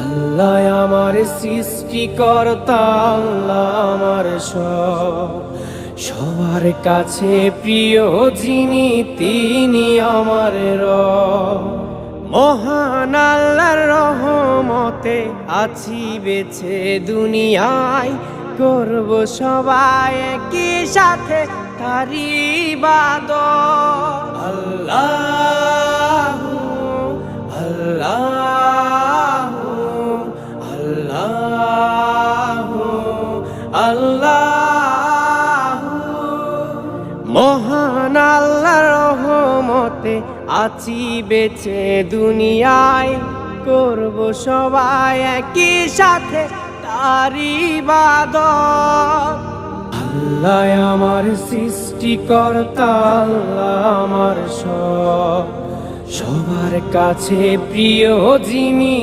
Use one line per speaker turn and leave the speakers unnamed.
আল্লাহ আমার সৃষ্টিকর্তা, আল্লাহ আমার সবার কাছে প্রিয় যিনি, তিনি আমার রব। মহান আল্লাহর রহমতে আছি বেঁচে দুনিয়ায়, করব সবাই একই সাথে তারই ইবাদত। আল্লাহু আল্লাহু আল্লাহু আল্লাহু। মহান আল্লাহর রহমতে আছি বেঁচে দুনিয়ায়, করব সবাই একই সাথে তারই ইবাদত। আল্লাহ আমার সৃষ্টিকর্তা, আল্লাহ আমার সবার কাছে প্রিয় যিনি।